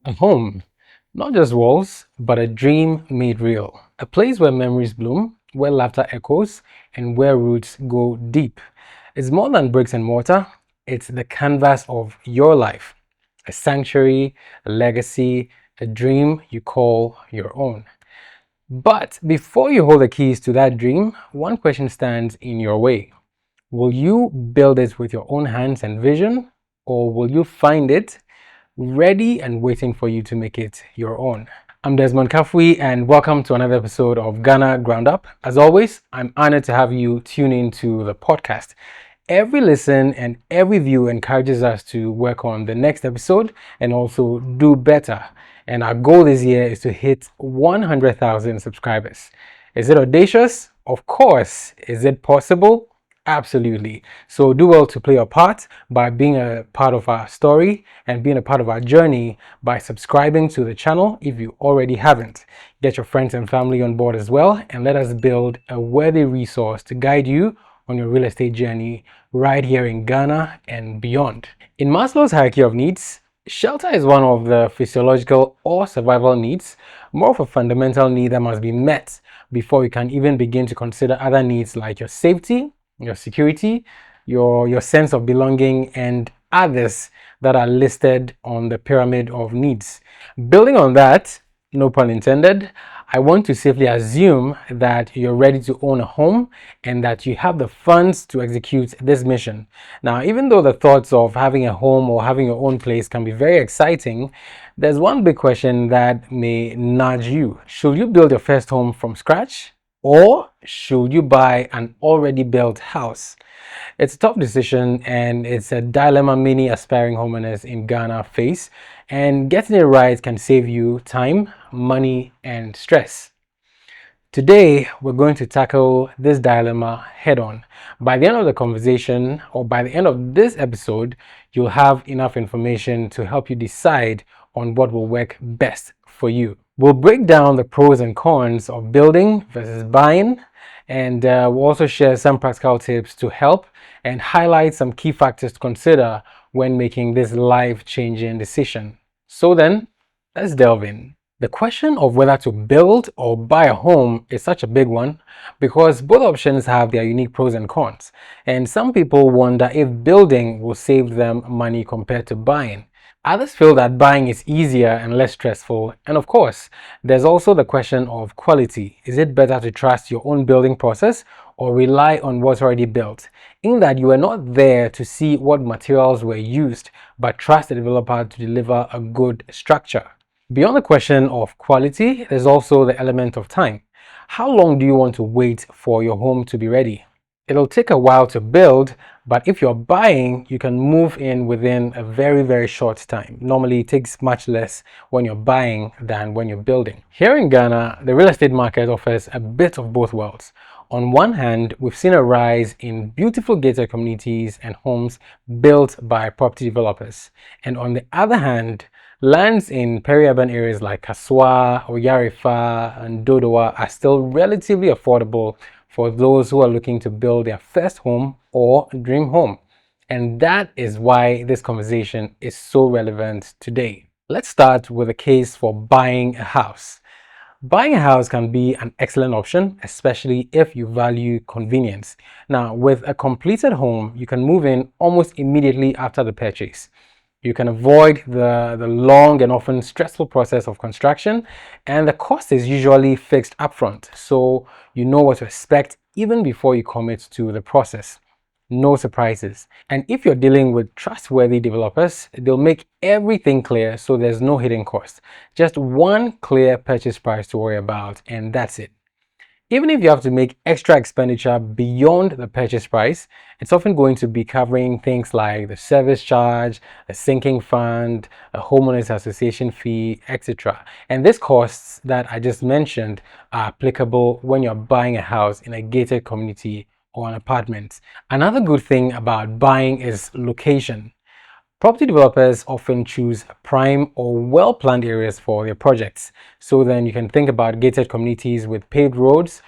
A home, not just walls, but a dream made real. A place where memories bloom, where laughter echoes, and where roots go deep. It's more than bricks and mortar, it's the canvas of your life. A sanctuary, a legacy, a dream you call your own. But before you hold the keys to that dream, one question stands in your way. Will you build it with your own hands and vision, or will you find it ready and waiting for you to make it your own? I'm Desmond Kafui, and welcome to another episode of Ghana Ground Up. As always, I'm honored to have you tune into the podcast. Every listen and every view encourages us to work on the next episode and also do better. And our goal this year is to hit 100,000 subscribers. Is it audacious? Of course. Is it possible? Absolutely. So do well to play your part by being a part of our story and being a part of our journey by subscribing to the channel if you already haven't. Get your friends and family on board as well, and let us build a worthy resource to guide you on your real estate journey right here in Ghana and beyond. In Maslow's hierarchy of needs, shelter is one of the physiological or survival needs, more of a fundamental need that must be met before you can even begin to consider other needs like your safety, your security, your sense of belonging, and others that are listed on the pyramid of needs. Building on that, no pun intended, I want to safely assume that you're ready to own a home and that you have the funds to execute this mission. Now, even though the thoughts of having a home or having your own place can be very exciting, there's one big question that may nudge you. Should you build your first home from scratch? Or should you buy an already built house? It's a tough decision, and it's a dilemma many aspiring homeowners in Ghana face, and getting it right can save you time, money, and stress. Today, we're going to tackle this dilemma head on. By the end of the conversation, or by the end of this episode, you'll have enough information to help you decide on what will work best for you. We'll break down the pros and cons of building versus buying, and we'll also share some practical tips to help and highlight some key factors to consider when making this life-changing decision. So then, let's delve in. The question of whether to build or buy a home is such a big one because both options have their unique pros and cons, and some people wonder if building will save them money compared to buying. Others feel that buying is easier and less stressful, and of course, there's also the question of quality. Is it better to trust your own building process or rely on what's already built? In that you are not there to see what materials were used, but trust the developer to deliver a good structure. Beyond the question of quality, there's also the element of time. How long do you want to wait for your home to be ready? It'll take a while to build, but if you're buying, you can move in within a very short time. Normally, it takes much less when you're buying than when you're building. Here in Ghana, the real estate market offers a bit of both worlds. On one hand, we've seen a rise in beautiful gated communities and homes built by property developers. And on the other hand, lands in peri-urban areas like Kaswa, Oyarifa, and Dodowa are still relatively affordable for those who are looking to build their first home or dream home. And that is why this conversation is so relevant today. Let's start with a case for buying a house. Buying a house can be an excellent option, especially if you value convenience. Now, with a completed home, you can move in almost immediately after the purchase. You can avoid the long and often stressful process of construction, and the cost is usually fixed upfront, so you know what to expect even before you commit to the process. No surprises. And if you're dealing with trustworthy developers, they'll make everything clear so there's no hidden cost. Just one clear purchase price to worry about, and that's it. Even if you have to make extra expenditure beyond the purchase price, it's often going to be covering things like the service charge, a sinking fund, a homeowners association fee, etc. And these costs that I just mentioned are applicable when you're buying a house in a gated community or an apartment. Another good thing about buying is location. Property developers often choose prime or well-planned areas for their projects. So then you can think about gated communities with paved roads,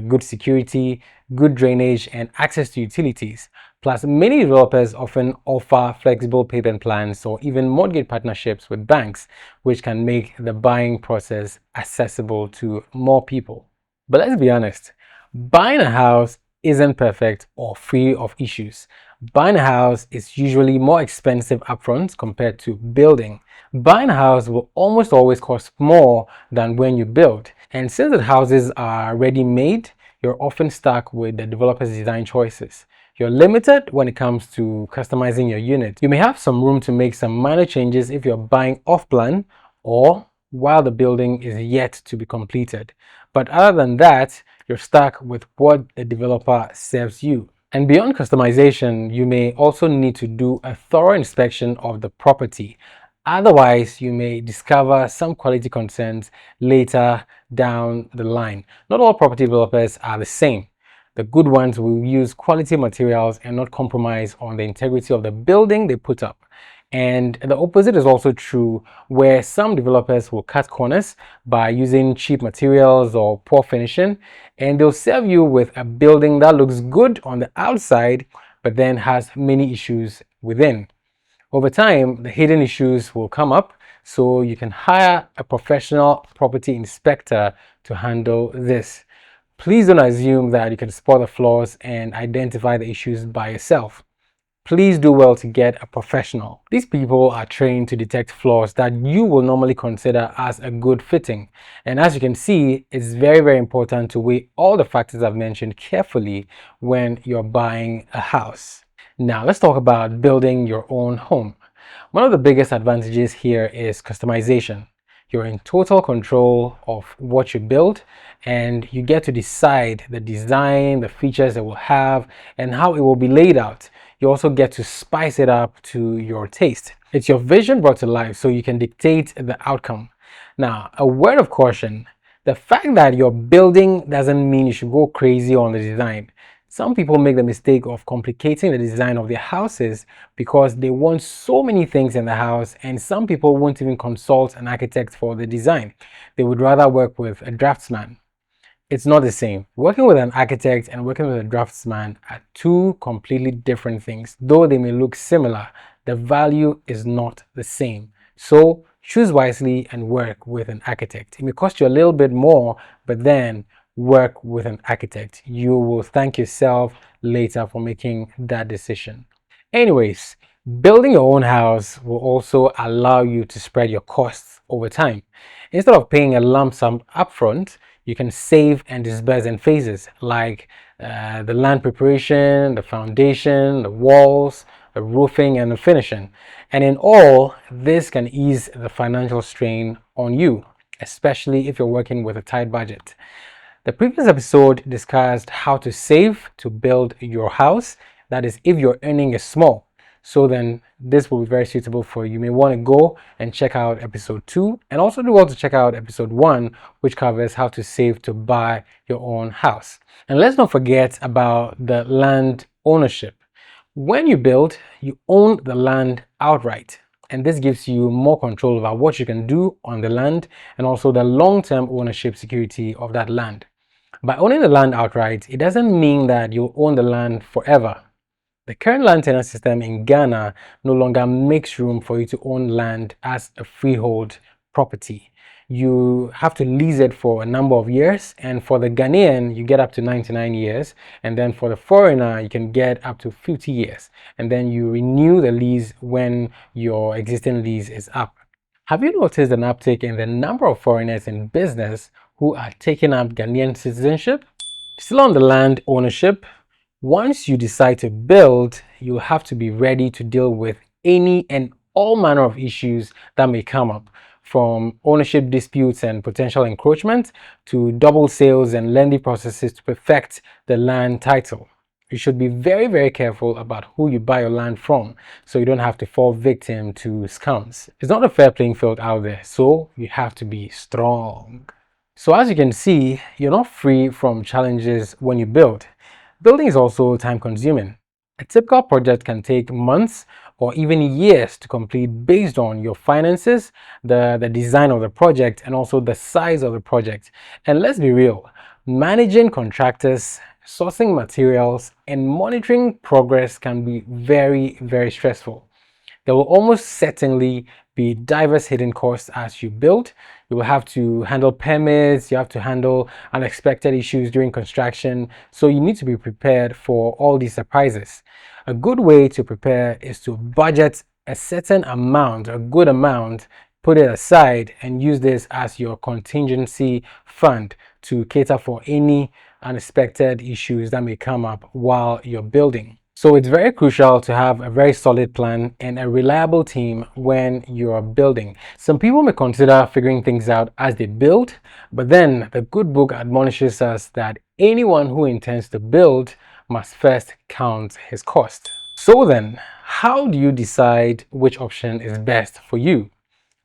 good security, good drainage, and access to utilities. Plus, many developers often offer flexible payment plans or even mortgage partnerships with banks, which can make the buying process accessible to more people. But let's be honest, buying a house isn't perfect or free of issues. Buying a house is usually more expensive upfront compared to building. Buying a house will almost always cost more than when you build. And since the houses are ready made, you're often stuck with the developer's design choices. You're limited when it comes to customizing your unit. You may have some room to make some minor changes if you're buying off plan or while the building is yet to be completed. But other than that, you're stuck with what the developer serves you. And beyond customization, you may also need to do a thorough inspection of the property. Otherwise, you may discover some quality concerns later down the line. Not all property developers are the same. The good ones will use quality materials and not compromise on the integrity of the building they put up. And the opposite is also true, where some developers will cut corners by using cheap materials or poor finishing, and they'll serve you with a building that looks good on the outside but then has many issues within. Over time, the hidden issues will come up, so you can hire a professional property inspector to handle this. Please don't assume that you can spot the flaws and identify the issues by yourself. Please do well to get a professional. These people are trained to detect flaws that you will normally consider as a good fitting. And as you can see, it's very important to weigh all the factors I've mentioned carefully when you're buying a house. Now let's talk about building your own home. One of the biggest advantages here is customization. You're in total control of what you build, and you get to decide the design, the features it will have, and how it will be laid out. You also get to spice it up to your taste. It's your vision brought to life, so you can dictate the outcome. Now, a word of caution: the fact that you're building doesn't mean you should go crazy on the design. Some people make the mistake of complicating the design of their houses because they want so many things in the house, and some people won't even consult an architect for the design. They would rather work with a draftsman. It's not the same. Working with an architect and working with a draftsman are two completely different things. Though they may look similar, the value is not the same. So choose wisely and work with an architect. It may cost you a little bit more, but then work with an architect. You will thank yourself later for making that decision. Anyways, building your own house will also allow you to spread your costs over time. Instead of paying a lump sum upfront, you can save and disburse in phases, like the land preparation, the foundation, the walls, the roofing, and the finishing. And in all, this can ease the financial strain on you, especially if you're working with a tight budget. The previous episode discussed how to save to build your house. That is, if your earning is small. So then this will be very suitable for you. You may want to go and check out episode 2, and also do well to check out episode 1, which covers how to save to buy your own house. And let's not forget about the land ownership. When you build, you own the land outright. And this gives you more control over what you can do on the land and also the long-term ownership security of that land. By owning the land outright, it doesn't mean that you'll own the land forever. The current land tenure system in Ghana no longer makes room for you to own land as a freehold property. You have to lease it for a number of years, and for the Ghanaian, you get up to 99 years, and then for the foreigner, you can get up to 50 years, and then you renew the lease when your existing lease is up. Have you noticed an uptick in the number of foreigners in business who are taking up Ghanaian citizenship? Still on the land ownership, once you decide to build, you'll have to be ready to deal with any and all manner of issues that may come up, from ownership disputes and potential encroachment to double sales and lengthy processes to perfect the land title. You should be very careful about who you buy your land from, so you don't have to fall victim to scams. It's not a fair playing field out there, so you have to be strong. So as you can see, you're not free from challenges when you build. Building is also time consuming. A typical project can take months or even years to complete based on your finances, the design of the project, and also the size of the project. And let's be real, managing contractors sourcing materials, and monitoring progress can be very, very stressful. There will almost certainly be diverse hidden costs as you build. You will have to handle permits, you have to handle unexpected issues during construction, so you need to be prepared for all these surprises. A good way to prepare is to budget a certain amount, a good amount, put it aside and use this as your contingency fund to cater for any unexpected issues that may come up while you're building. So it's very crucial to have a very solid plan and a reliable team when you're building. Some people may consider figuring things out as they build, but then the good book admonishes us that anyone who intends to build must first count his cost. So then, how do you decide which option is best for you?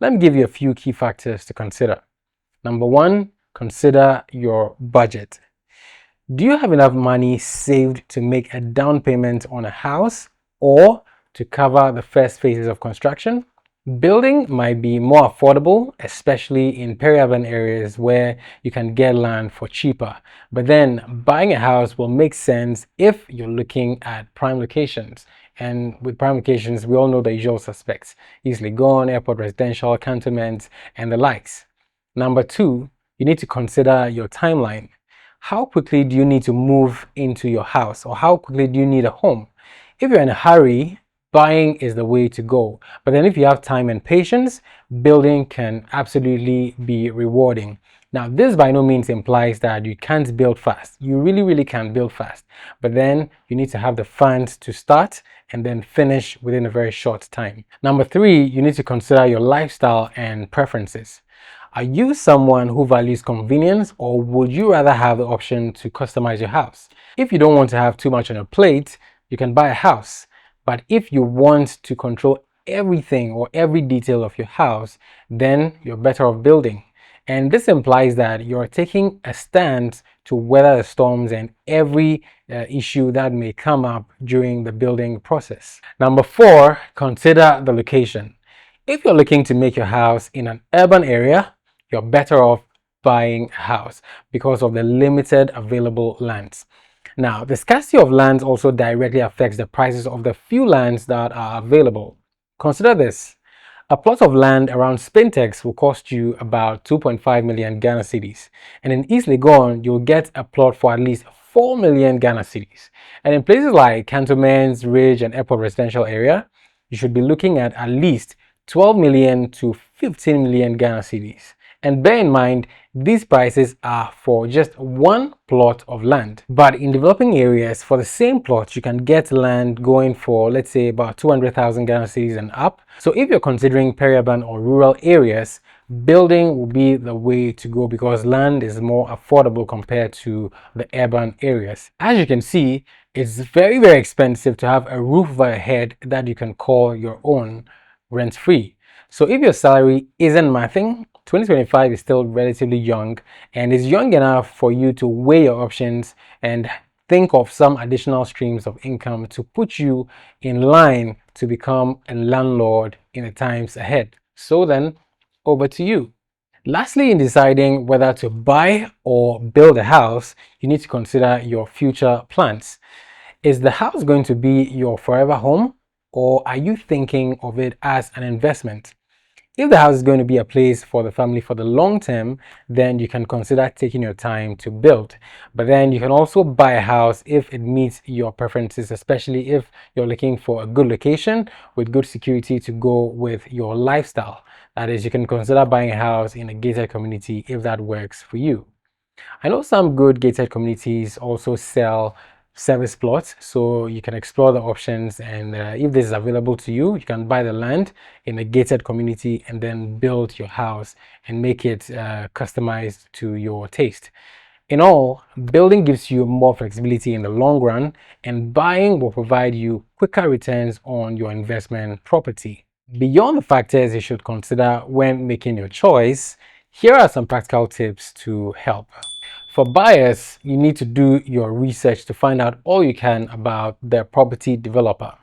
Let me give you a few key factors to consider. Number one, consider your budget. Do you have enough money saved to make a down payment on a house or to cover the first phases of construction? Building might be more affordable, especially in peri-urban areas where you can get land for cheaper. But then buying a house will make sense if you're looking at prime locations. And with prime locations, we all know the usual suspects: easily gone, airport residential, cantonments, and the likes. Number two, you need to consider your timeline. How quickly do you need to move into your house, or how quickly do you need a home? If you're in a hurry, buying is the way to go. But then if you have time and patience, building can absolutely be rewarding. Now, this by no means implies that you can't build fast. You really, really can build fast. But then you need to have the funds to start and then finish within a very short time. Number three, you need to consider your lifestyle and preferences. Are you someone who values convenience, or would you rather have the option to customize your house? If you don't want to have too much on your plate, you can buy a house. But if you want to control everything or every detail of your house, then you're better off building. And this implies that you're taking a stand to weather the storms and every issue that may come up during the building process. Number four, consider the location. If you're looking to make your house in an urban area, you're better off buying a house because of the limited available lands. Now, the scarcity of lands also directly affects the prices of the few lands that are available. Consider this. A plot of land around Spintex will cost you about 2.5 million Ghana cedis. And in East Legon, you'll get a plot for at least 4 million Ghana cedis. And in places like Cantonments, Ridge, and Airport Residential Area, you should be looking at least 12 million to 15 million Ghana cedis. And bear in mind, these prices are for just one plot of land. But in developing areas, for the same plot, you can get land going for, let's say, about 200,000 Ghana cedis and up. So if you're considering peri-urban or rural areas, building will be the way to go because land is more affordable compared to the urban areas. As you can see, it's very, very expensive to have a roof over your head that you can call your own rent-free. So if your salary isn't mathing, 2025 is still relatively young and is young enough for you to weigh your options and think of some additional streams of income to put you in line to become a landlord in the times ahead. So then, over to you. Lastly, in deciding whether to buy or build a house, you need to consider your future plans. Is the house going to be your forever home, or are you thinking of it as an investment? If the house is going to be a place for the family for the long term, then you can consider taking your time to build. But then you can also buy a house if it meets your preferences, especially if you're looking for a good location with good security to go with your lifestyle. That is, you can consider buying a house in a gated community if that works for you. I know some good gated communities also sell service plots, so you can explore the options, and if this is available to you, you can buy the land in a gated community and then build your house and make it customized to your taste. In all, building gives you more flexibility in the long run, and buying will provide you quicker returns on your investment property. Beyond the factors you should consider when making your choice, here are some practical tips to help. For buyers, you need to do your research to find out all you can about the property developer.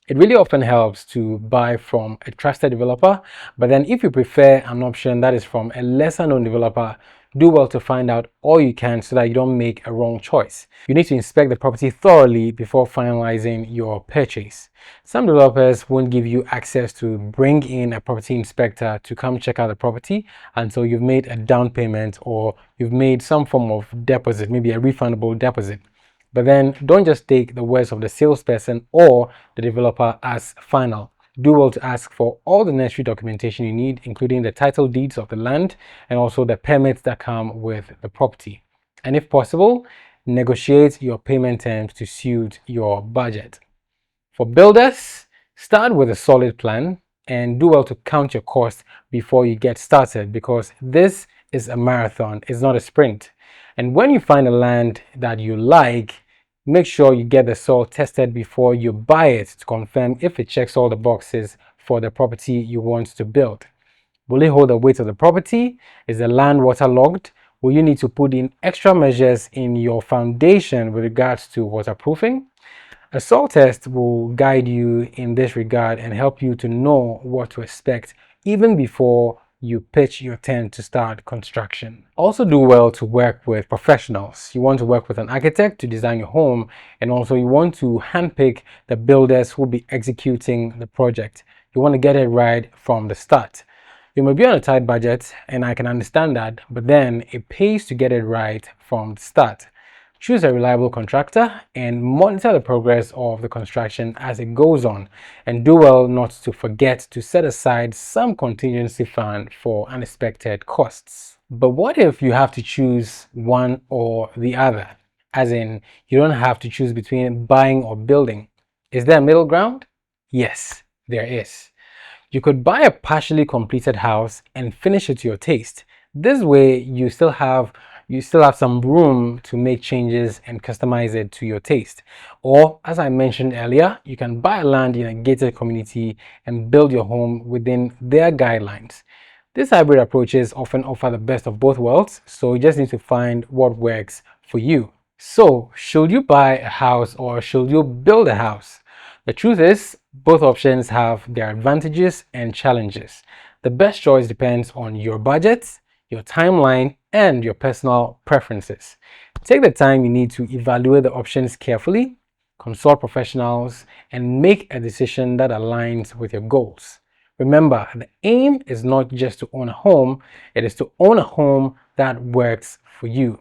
It really often helps to buy from a trusted developer, but then if you prefer an option that is from a lesser known developer, Do well to find out all you can so that you don't make a wrong choice. You need to inspect the property thoroughly before finalizing your purchase. Some developers won't give you access to bring in a property inspector to come check out the property until you've made a down payment or you've made some form of deposit, maybe a refundable deposit. But then don't just take the words of the salesperson or the developer as final. Do well to ask for all the necessary documentation you need, including the title deeds of the land and also the permits that come with the property. And if possible, negotiate your payment terms to suit your budget. For builders, start with a solid plan and do well to count your costs before you get started, because this is a marathon, it's not a sprint. And when you find a land that you like, make sure you get the soil tested before you buy it to confirm if it checks all the boxes for the property you want to build. Will it hold the weight of the property? Is the land waterlogged? Will you need to put in extra measures in your foundation with regards to waterproofing? A soil test will guide you in this regard and help you to know what to expect even before you pitch your tent to start construction. Also do well to work with professionals. You want to work with an architect to design your home, and also you want to handpick the builders who will be executing the project. You want to get it right from the start. You may be on a tight budget, and I can understand that, but then it pays to get it right from the start. Choose a reliable contractor and monitor the progress of the construction as it goes on, and do well not to forget to set aside some contingency fund for unexpected costs. But what if you have to choose one or the other? As in, you don't have to choose between buying or building. Is there a middle ground? Yes, there is. You could buy a partially completed house and finish it to your taste. This way you still have some room to make changes and customize it to your taste. Or, as I mentioned earlier, you can buy land in a gated community and build your home within their guidelines. These hybrid approaches often offer the best of both worlds, so you just need to find what works for you. So, should you buy a house or should you build a house? The truth is, both options have their advantages and challenges. The best choice depends on your budget, your timeline, and your personal preferences. Take the time you need to evaluate the options carefully, consult professionals, and make a decision that aligns with your goals. Remember, the aim is not just to own a home, it is to own a home that works for you.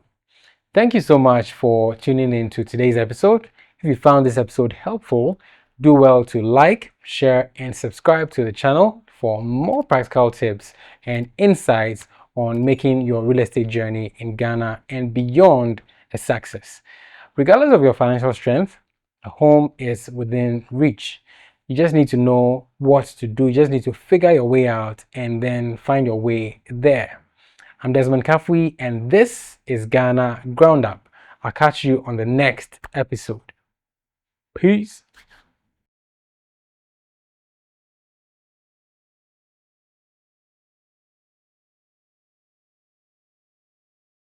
Thank you so much for tuning in to today's episode. If you found this episode helpful, do well to like, share, and subscribe to the channel for more practical tips and insights on making your real estate journey in Ghana and beyond a success. Regardless of your financial strength, a home is within reach. You just need to know what to do. You just need to figure your way out and then find your way there. I'm Desmond Kafui, and this is Ghana Ground Up. I'll catch you on the next episode. Peace.